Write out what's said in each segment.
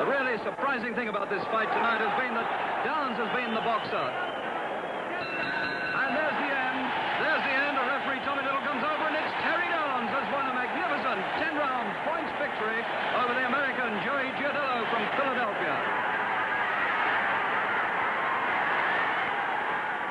The really surprising thing about this fight tonight has been that Downs has been the boxer. And there's the end. There's the end. The referee, Tommy Little, comes over, and it's Terry Downs has won a magnificent 10-round points victory over the American Giardello from Philadelphia.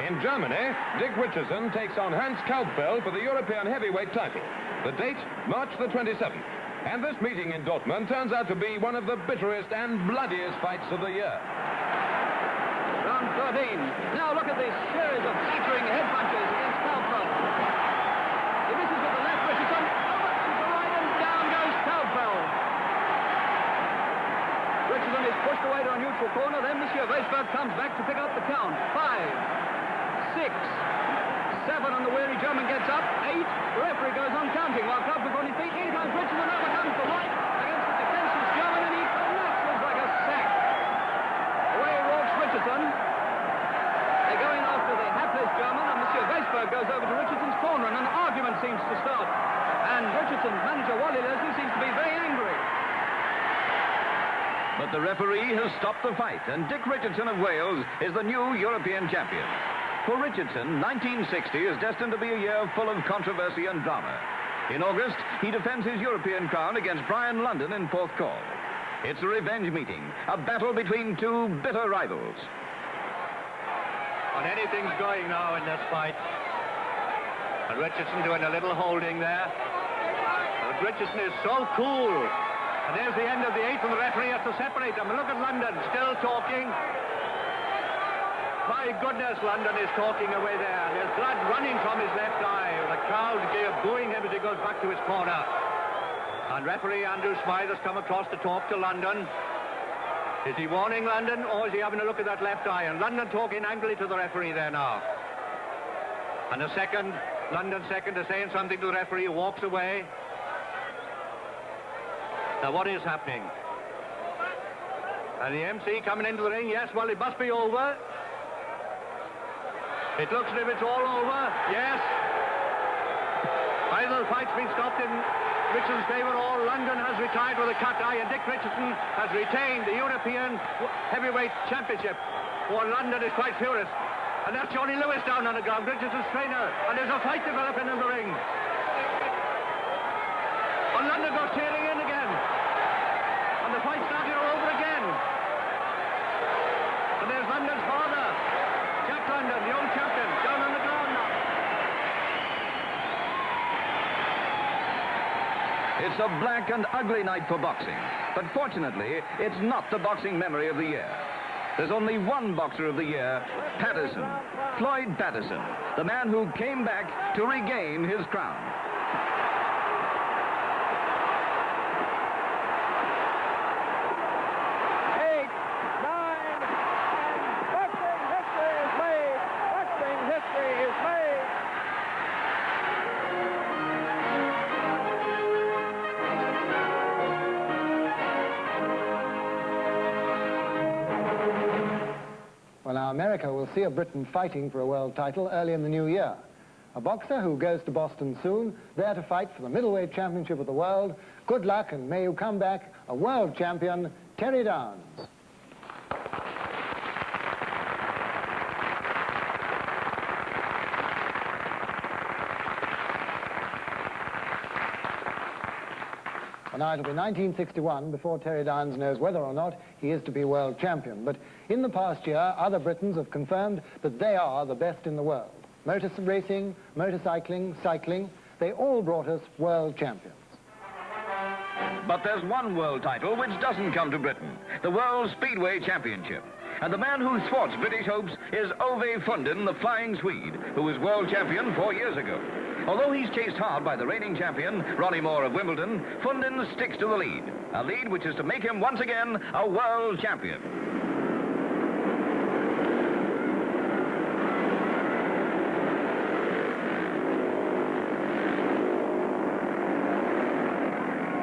In Germany, Dick Richardson takes on Hans Kalbfell for the European heavyweight title. The date, March the 27th. And this meeting in Dortmund turns out to be one of the bitterest and bloodiest fights of the year. Round 13. Now look at this series of battering head punches against Kalbfell. He misses with the left, Richardson. Over to the right, and down goes Kalbfell. Richardson is pushed away to a neutral corner. Then Monsieur Weisberg comes back to pick up the count. 5, 6, 7, and the weary German gets up. 8. The referee goes on counting while Kalbfell's on his feet. In comes Richardson, overcomes the right against the defenseless German, and he collapses like a sack. Away walks Richardson. They go in after the hapless German, and Monsieur Weisberg goes over to Richardson's corner, and an argument seems to start. And Richardson's manager, Wally Leslie, seems to be very angry. But the referee has stopped the fight, and Dick Richardson of Wales is the new European champion. For Richardson, 1960 is destined to be a year full of controversy and drama. In August, he defends his European crown against Brian London in fourth call. It's a revenge meeting, a battle between two bitter rivals. And anything's going now in this fight. And Richardson doing a little holding there. But Richardson is so cool. And there's the end of the 8th, and the referee has to separate them. And look at London, still talking. My goodness, London is talking away there. There's blood running from his left eye. The crowd booing him as he goes back to his corner. And referee Andrew Smythe has come across to talk to London. Is he warning London, or is he having a look at that left eye? And London talking angrily to the referee there now. And a second, London second, is saying something to the referee, who walks away. Now, what is happening? And the MC coming into the ring. Yes, well, it must be over. It looks as if it's all over. Yes. Either the fight's been stopped in Richardson's favour, or London has retired with a cut eye, and Dick Richardson has retained the European heavyweight championship. For London is quite furious. And that's Johnny Lewis down on the ground, Richardson's trainer. And there's a fight developing in the ring. And London goes tearing in again. And the fight started all over again. And there's London's father, Jack London, the old champion, down on the ground now. It's a black and ugly night for boxing. But fortunately, it's not the boxing memory of the year. There's only one boxer of the year, Patterson, Floyd Patterson, the man who came back to regain his crown. Well, now, America will see a Briton fighting for a world title early in the new year. A boxer who goes to Boston soon, there to fight for the middleweight championship of the world. Good luck, and may you come back a world champion, Terry Downs. Well, now, it'll be 1961 before Terry Downs knows whether or not he is to be world champion. But in the past year, other Britons have confirmed that they are the best in the world. Motor racing, motorcycling, cycling, they all brought us world champions. But there's one world title which doesn't come to Britain, the World Speedway Championship. And the man who thwarts British hopes is Ove Fundin, the Flying Swede, who was world champion 4 years ago. Although he's chased hard by the reigning champion, Ronnie Moore of Wimbledon, Fundin sticks to the lead. A lead which is to make him once again a world champion.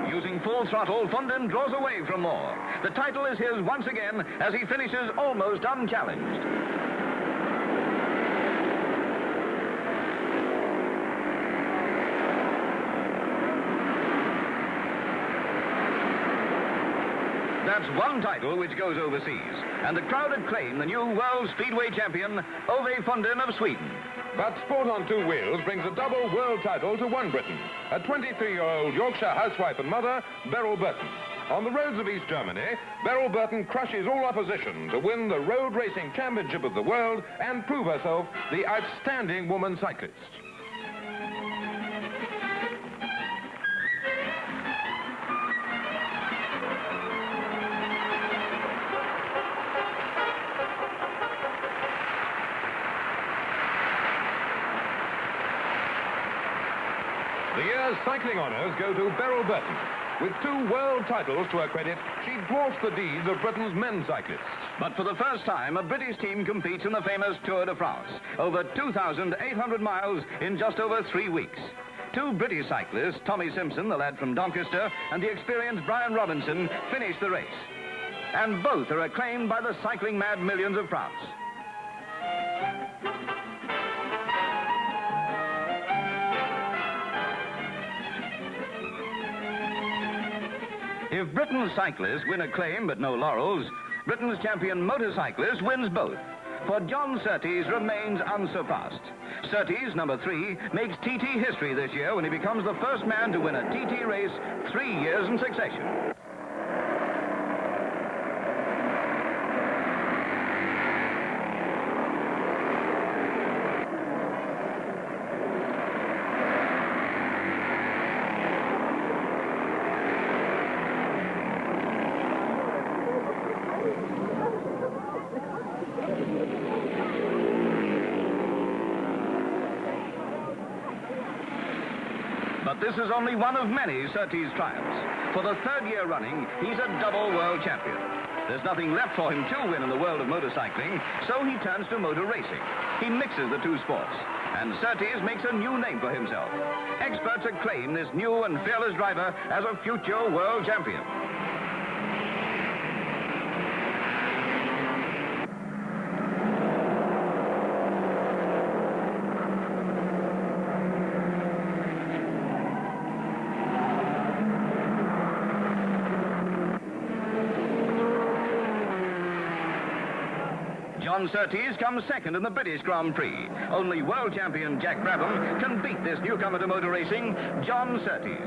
Using full throttle, Fundin draws away from Moore. The title is his once again as he finishes almost unchallenged. That's one title which goes overseas, and the crowd acclaim the new World Speedway champion, Ove Fundin of Sweden. But sport on two wheels brings a double world title to one Briton, a 23-year-old Yorkshire housewife and mother, Beryl Burton. On the roads of East Germany, Beryl Burton crushes all opposition to win the Road Racing Championship of the world and prove herself the outstanding woman cyclist. The year's cycling honours go to Beryl Burton. With 2 world titles to her credit, she dwarfs the deeds of Britain's men cyclists. But for the first time, a British team competes in the famous Tour de France, over 2,800 miles in just over 3 weeks. 2 British cyclists, Tommy Simpson, the lad from Doncaster, and the experienced Brian Robinson, finish the race. And both are acclaimed by the cycling-mad millions of France. If Britain's cyclists win acclaim but no laurels, Britain's champion motorcyclist wins both. For John Surtees remains unsurpassed. Surtees, number 3, makes TT history this year when he becomes the first man to win a TT race 3 years in succession. But this is only one of many Surtees triumphs. For the 3rd year running, he's a double world champion. There's nothing left for him to win in the world of motorcycling, so he turns to motor racing. He mixes the 2 sports, and Surtees makes a new name for himself. Experts acclaim this new and fearless driver as a future world champion. John Surtees comes second in the British Grand Prix. Only world champion Jack Brabham can beat this newcomer to motor racing, John Surtees.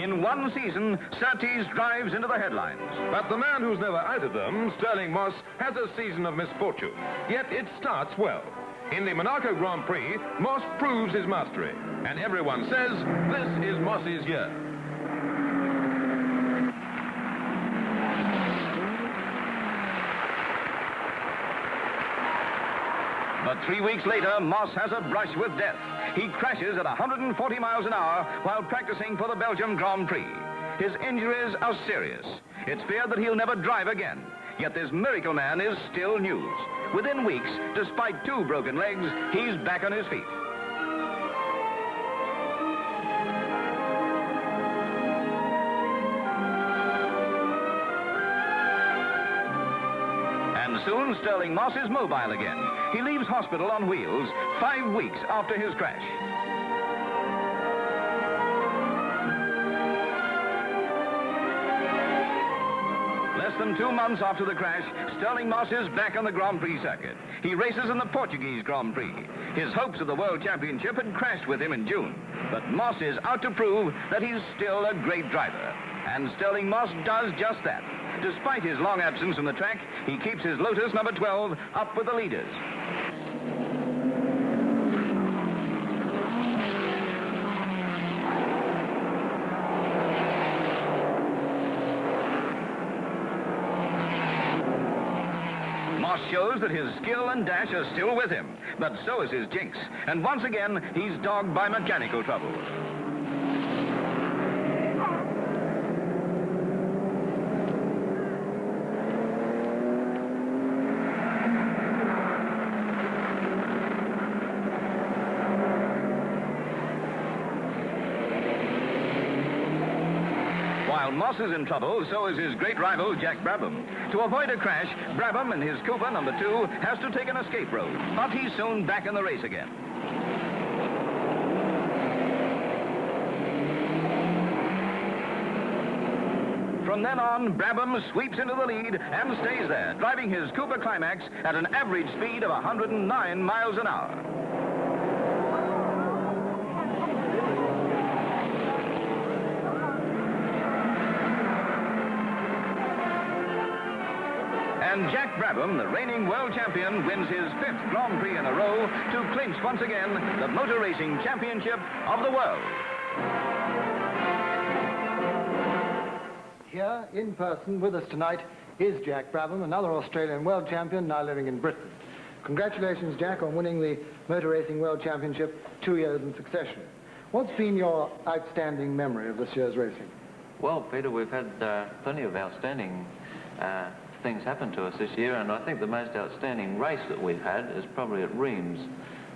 In one season, Surtees drives into the headlines. But the man who's never out of them, Stirling Moss, has a season of misfortune. Yet it starts well. In the Monaco Grand Prix, Moss proves his mastery. And everyone says this is Moss's year. But 3 weeks later, Moss has a brush with death. He crashes at 140 miles an hour while practicing for the Belgium Grand Prix. His injuries are serious. It's feared that he'll never drive again. Yet this miracle man is still news. Within weeks, despite 2 broken legs, he's back on his feet. Soon, Stirling Moss is mobile again. He leaves hospital on wheels 5 weeks after his crash. Less than 2 months after the crash, Stirling Moss is back on the Grand Prix circuit. He races in the Portuguese Grand Prix. His hopes of the World Championship had crashed with him in June. But Moss is out to prove that he's still a great driver. And Stirling Moss does just that. Despite his long absence from the track, he keeps his Lotus number 12 up with the leaders. Moss shows that his skill and dash are still with him, but so is his jinx. And once again, he's dogged by mechanical troubles. While Moss is in trouble, so is his great rival, Jack Brabham. To avoid a crash, Brabham in his Cooper number 2 has to take an escape road, but he's soon back in the race again. From then on, Brabham sweeps into the lead and stays there, driving his Cooper Climax at an average speed of 109 miles an hour. And Jack Brabham, the reigning world champion, wins his 5th Grand Prix in a row to clinch once again the Motor Racing Championship of the world. Here, in person with us tonight, is Jack Brabham, another Australian world champion now living in Britain. Congratulations, Jack, on winning the Motor Racing World Championship 2 years in succession. What's been your outstanding memory of this year's racing? Well, Peter, we've had plenty of outstanding things happen to us this year, and I think the most outstanding race that we've had is probably at Reims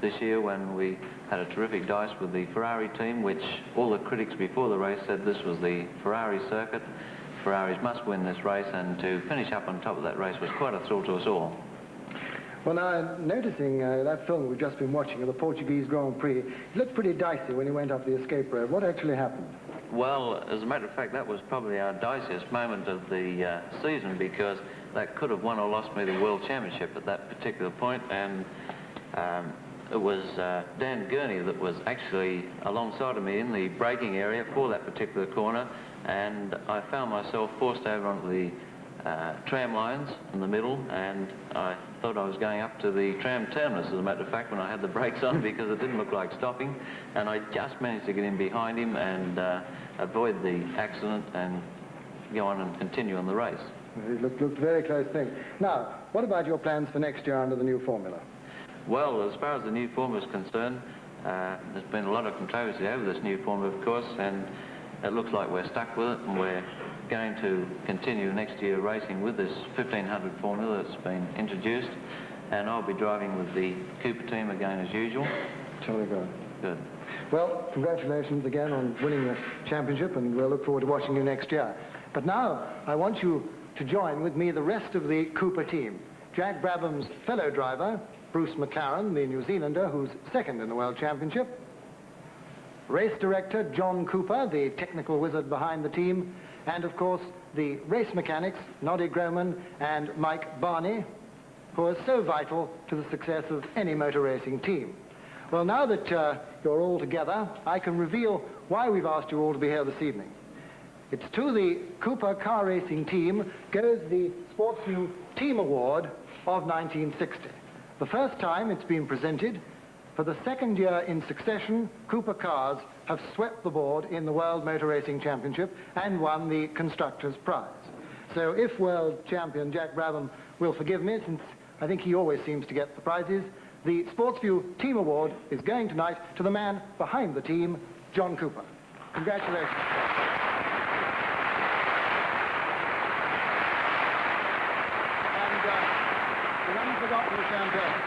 this year, when we had a terrific dice with the Ferrari team, which all the critics before the race said this was the Ferrari circuit. Ferraris must win this race, and to finish up on top of that race was quite a thrill to us all. Well, now, noticing that film we've just been watching of the Portuguese Grand Prix, it looked pretty dicey when he went off the escape road. What actually happened? Well, as a matter of fact, that was probably our diciest moment of the season, because that could have won or lost me the World Championship at that particular point, and it was Dan Gurney that was actually alongside of me in the braking area for that particular corner, and I found myself forced over onto the tram lines in the middle, and I thought I was going up to the tram terminus, as a matter of fact, when I had the brakes on, because it didn't look like stopping, and I just managed to get in behind him and avoid the accident and go on and continue on the race. It looked a very close thing. Now, what about your plans for next year under the new formula? Well, as far as the new formula is concerned, there's been a lot of controversy over this new formula, of course, and it looks like we're stuck with it, and we're going to continue next year racing with this 1500 formula that's been introduced, and I'll be driving with the Cooper team again as usual. Jolly good. Good. Well, congratulations again on winning the championship, and we'll look forward to watching you next year. But now, I want you to join with me the rest of the Cooper team. Jack Brabham's fellow driver, Bruce McLaren, the New Zealander, who's second in the World Championship. Race director, John Cooper, the technical wizard behind the team. And, of course, the race mechanics, Noddy Groman and Mike Barney, who are so vital to the success of any motor racing team. Well, now that you're all together, I can reveal why we've asked you all to be here this evening. It's to the Cooper car racing team goes the Sportsview Team Award of 1960. The first time it's been presented. For the second year in succession, Cooper cars have swept the board in the World Motor Racing Championship and won the Constructors' Prize. So if world champion Jack Brabham will forgive me, since I think he always seems to get the prizes, the Sportsview Team Award is going tonight to the man behind the team, John Cooper. Congratulations. And the unforgotten champagne.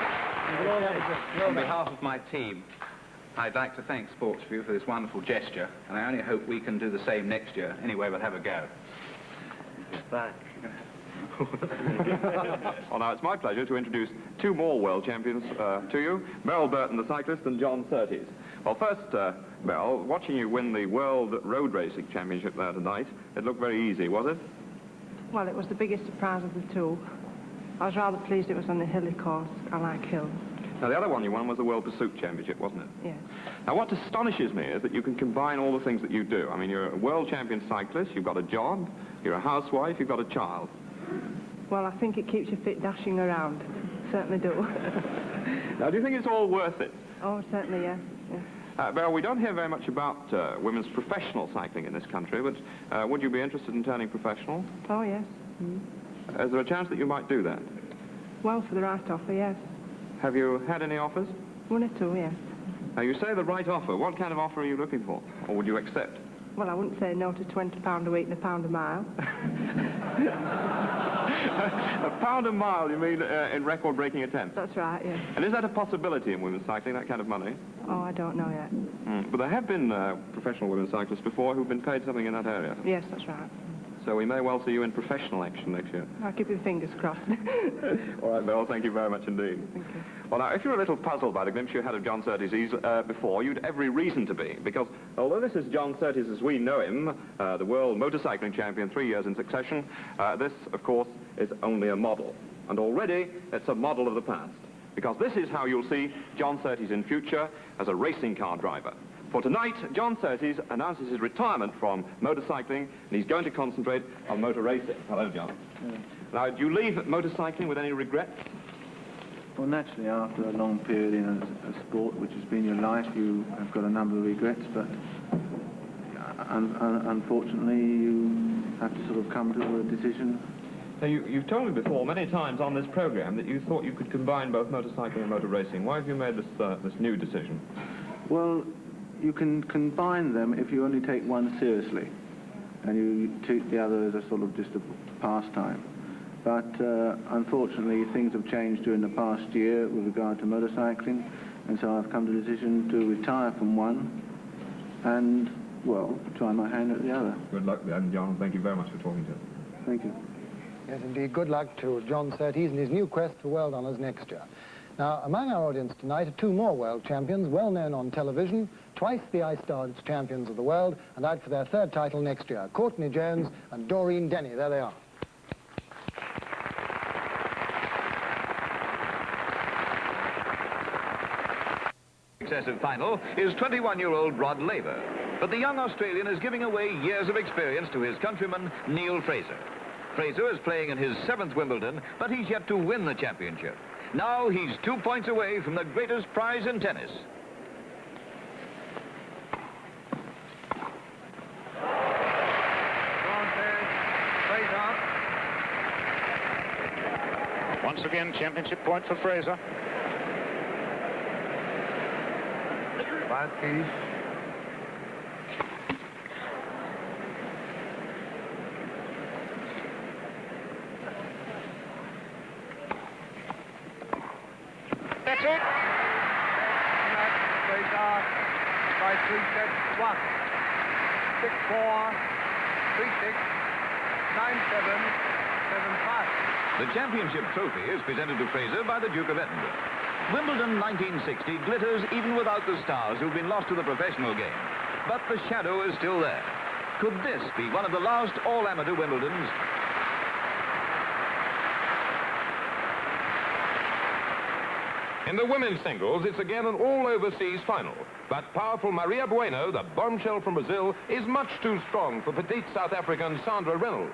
On behalf of my team, I'd like to thank Sportsview for this wonderful gesture, and I only hope we can do the same next year. Anyway, we'll have a go. Back. Well, now, it's my pleasure to introduce two more world champions to you, Beryl Burton, the cyclist, and John Surtees. Well, first, Beryl, watching you win the World Road Racing Championship there tonight, it looked very easy, was it? Well, it was the biggest surprise of the two. I was rather pleased it was on the hilly course. I like hills. Now, the other one you won was the World Pursuit Championship, wasn't it? Yes. Now, what astonishes me is that you can combine all the things that you do. I mean, you're a world champion cyclist, you've got a job, you're a housewife, you've got a child. Well, I think it keeps you fit dashing around. Certainly do. Now, do you think it's all worth it? Oh, certainly, yes. Yes. Beryl, we don't hear very much about women's professional cycling in this country, but would you be interested in turning professional? Oh, yes. Mm. Is there a chance that you might do that? Well, for the right offer, yes. Have you had any offers? One or two, yes. Now, you say the right offer. What kind of offer are you looking for? Or would you accept? Well, I wouldn't say no to £20 a week and £1 a mile. £1 a mile, you mean, in record-breaking attempts? That's right, yes. And is that a possibility in women's cycling, that kind of money? Oh, I don't know yet. But there have been professional women's cyclists before who've been paid something in that area. Yes, that's right. so we may well see you in professional action next year. I'll keep your fingers crossed. All right, Beryl, thank you very much indeed. Thank you. Well, now, if you're a little puzzled by the glimpse you had of John Surtees before, you'd every reason to be, because although this is John Surtees as we know him, the world motorcycling champion 3 years in succession, this, of course, is only a model. And already, it's a model of the past, because this is how you'll see John Surtees in future as a racing car driver. For tonight, John Surtees announces his retirement from motorcycling, and he's going to concentrate on motor racing. Hello, John. Yeah. Now, do you leave motorcycling with any regrets? Well, naturally, after a long period in a sport which has been your life, you have got a number of regrets, but unfortunately, you have to sort of come to a decision. Now, you've told me before, many times on this program, that you thought you could combine both motorcycling and motor racing. Why have you made this new decision? Well, you can combine them if you only take one seriously, and you treat the other as a sort of just a pastime. But unfortunately, things have changed during the past year with regard to motorcycling, and so I've come to the decision to retire from one and, well, try my hand at the other. Good luck then, John. Thank you very much for talking to us. Thank you. Yes, indeed. Good luck to John Surtees and his new quest for world honours next year. Now, among our audience tonight are two more world champions, well known on television, twice the Ice Dodge champions of the world, and out for their third title next year, Courtney Jones and Doreen Denny. There they are. Successive final is 21-year-old Rod Laver. But the young Australian is giving away years of experience to his countryman, Neil Fraser. Fraser is playing in his 7th Wimbledon, but he's yet to win the championship. Now he's 2 points away from the greatest prize in tennis. Once again, championship point for Fraser. 5 keys. That's it. By 3 sets to 1. 6-4, 3-6, 9-7, 7-5. The championship trophy is presented to Fraser by the Duke of Edinburgh. Wimbledon 1960 glitters even without the stars who've been lost to the professional game. But the shadow is still there. Could this be one of the last all-amateur Wimbledons? In the women's singles, it's again an all-overseas final. But powerful Maria Bueno, the bombshell from Brazil, is much too strong for petite South African Sandra Reynolds.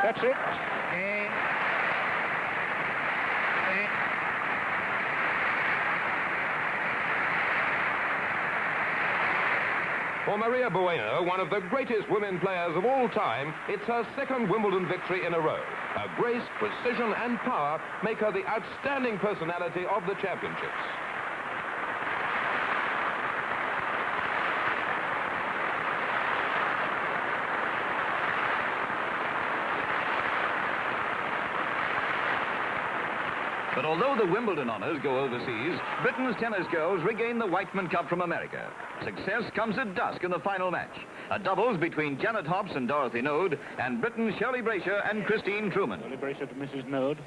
That's it. For Maria Bueno, one of the greatest women players of all time, it's her 2nd Wimbledon victory in a row. Her grace, precision and power make her the outstanding personality of the championships. But although the Wimbledon honours go overseas, Britain's tennis girls regain the Whiteman Cup from America. Success comes at dusk in the final match. A doubles between Janet Hobbs and Dorothy Node, and Britain's Shirley Brasher and Christine Truman. Shirley Brasher to Mrs. Node.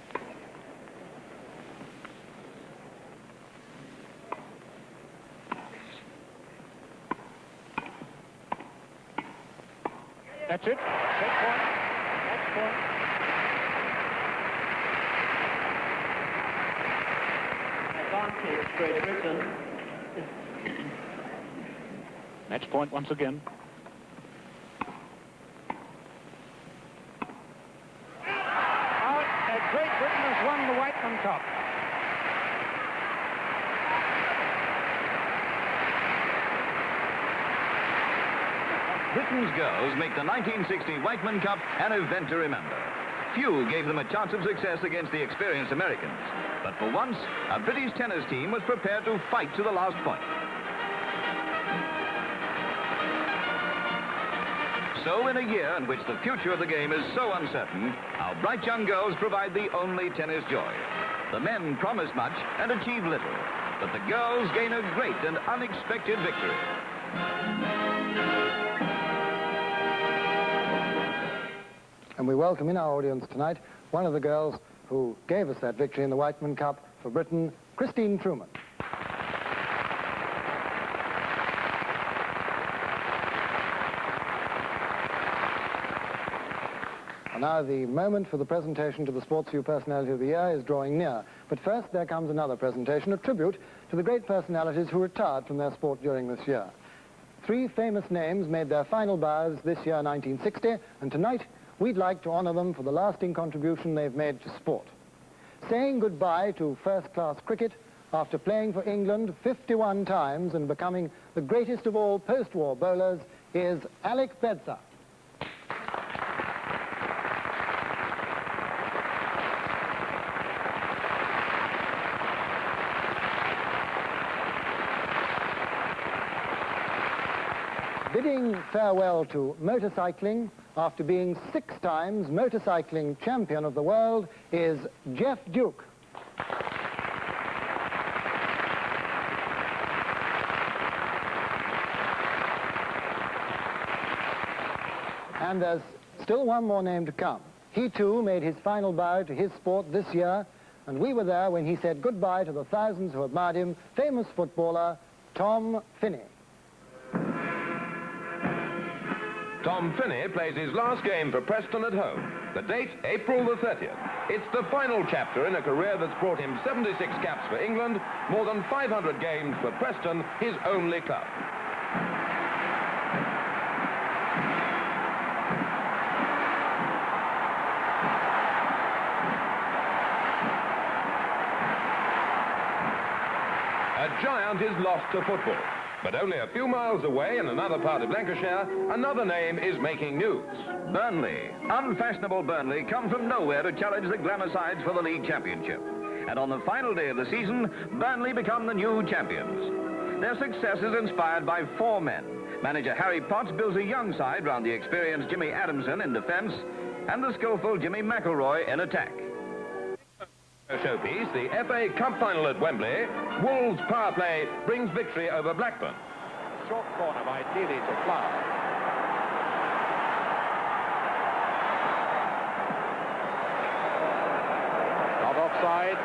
That's it. Set point. Match point. Great Britain. Match point once again. Great Britain has won the Whiteman Cup. Britain's girls make the 1960 Whiteman Cup an event to remember. Few gave them a chance of success against the experienced Americans. But for once, a British tennis team was prepared to fight to the last point. So in a year in which the future of the game is so uncertain, our bright young girls provide the only tennis joy. The men promise much and achieve little, but the girls gain a great and unexpected victory. And we welcome in our audience tonight one of the girls who gave us that victory in the Whiteman Cup for Britain, Christine Truman. And now the moment for the presentation to the Sportsview Personality of the Year is drawing near. But first there comes another presentation, a tribute to the great personalities who retired from their sport during this year. 3 famous names made their final bows this year, 1960, and tonight we'd like to honor them for the lasting contribution they've made to sport. Saying goodbye to first-class cricket after playing for England 51 times and becoming the greatest of all post-war bowlers is Alec Bedser. Bidding farewell to motorcycling after being 6 times motorcycling champion of the world is Jeff Duke. And there's still one more name to come. He too made his final bow to his sport this year, and we were there when he said goodbye to the thousands who admired him, famous footballer Tom Finney. Tom Finney plays his last game for Preston at home. The date, April the 30th. It's the final chapter in a career that's brought him 76 caps for England, more than 500 games for Preston, his only club. A giant is lost to football. But only a few miles away in another part of Lancashire, another name is making news. Burnley. Unfashionable Burnley come from nowhere to challenge the glamour sides for the league championship. And on the final day of the season, Burnley become the new champions. Their success is inspired by 4 men. Manager Harry Potts builds a young side round the experienced Jimmy Adamson in defence and the skillful Jimmy McElroy in attack. Showpiece, the FA Cup final at Wembley. Wolves' power play brings victory over Blackburn. Short corner by Dealey to Clark. Not offside.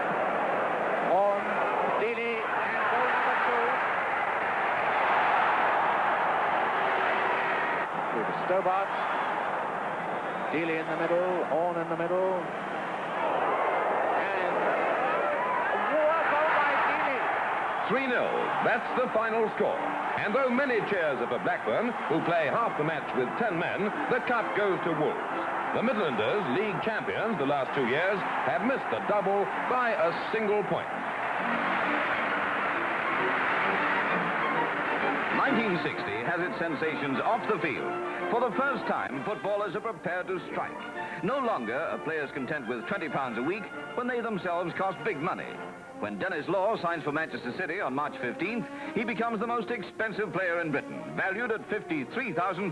On Dealey and goal number 2. Through to Stobart. Dealey in the middle, Orne in the middle. 3-0. That's the final score. And though many cheers are for Blackburn, who play half the match with 10 men, the cup goes to Wolves. The Midlanders, league champions the last 2 years, have missed the double by a single point. 1960 has its sensations off the field. For the first time, footballers are prepared to strike. No longer are players content with £20 a week when they themselves cost big money. When Dennis Law signs for Manchester City on March 15th, he becomes the most expensive player in Britain, valued at £53,000.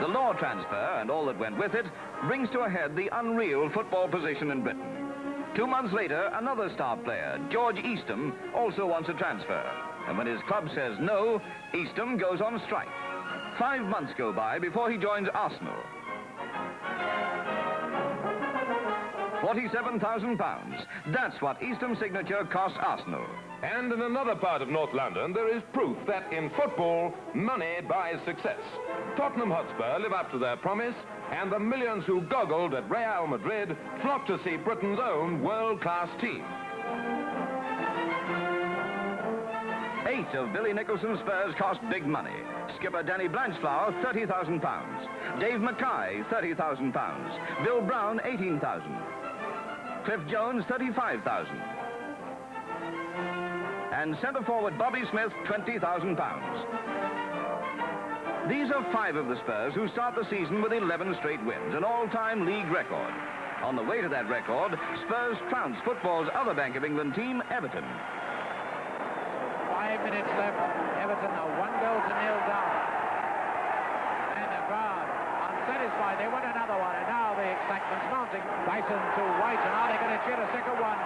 The Law transfer and all that went with it brings to a head the unreal football position in Britain. 2 months later, another star player, George Eastham, also wants a transfer. And when his club says no, Eastham goes on strike. 5 months go by before he joins Arsenal. £47,000. That's what Eastham's signature costs Arsenal. And in another part of North London, there is proof that in football, money buys success. Tottenham Hotspur live up to their promise, and the millions who goggled at Real Madrid flock to see Britain's own world-class team. 8 of Billy Nicholson's Spurs cost big money. Skipper Danny Blanchflower, £30,000. Dave Mackay, £30,000. Bill Brown, £18,000. Cliff Jones, £35,000. And centre-forward Bobby Smith, £20,000. These are 5 of the Spurs who start the season with 11 straight wins, an all-time league record. On the way to that record, Spurs trounce football's other Bank of England team, Everton. 5 minutes left. Everton are 1-0 down. And the crowd unsatisfied. They want another one, and now the excitement's mounting. Dyson to White, and are they going to cheer a second one?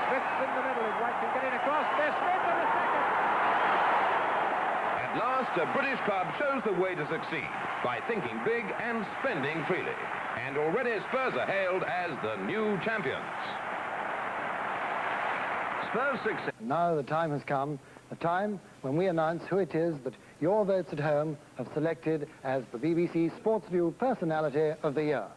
Smith's in the middle, and White can get it across. There's Smith for the second. At last, a British club shows the way to succeed by thinking big and spending freely. And already Spurs are hailed as the new champions. Spurs success. Now the time has come, the time when we announce who it is that your votes at home have selected as the BBC Sportsview Personality of the Year.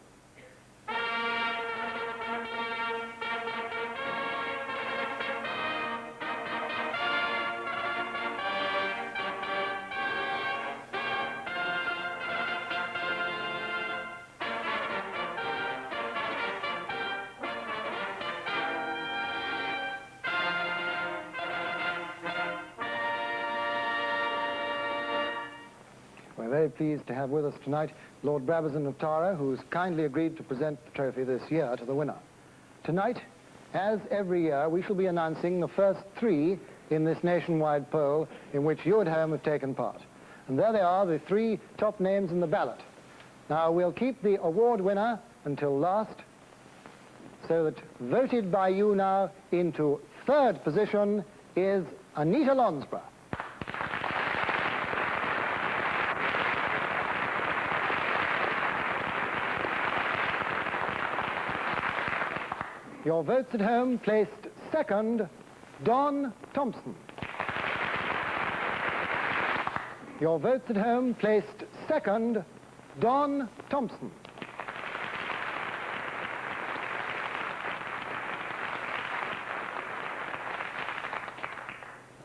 We're very pleased to have with us tonight Lord Brabham of Tara, who's kindly agreed to present the trophy this year to the winner. Tonight, as every year, we shall be announcing the first 3 in this nationwide poll in which you at home have taken part. And there they are, the 3 top names in the ballot. Now, we'll keep the award winner until last, so that voted by you now into 3rd position is Anita Lonsborough. Your votes at home placed 2nd, Don Thompson. Your votes at home placed 2nd, Don Thompson.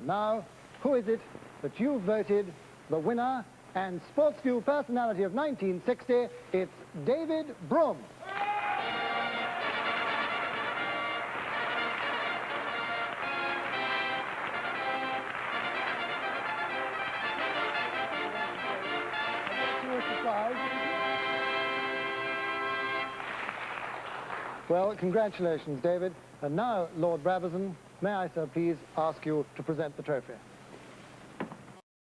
Now, who is it that you voted the winner and Sportsview Personality of 1960? It's David Broom. Well, congratulations, David. And now, Lord Brabham, may I, sir, please ask you to present the trophy.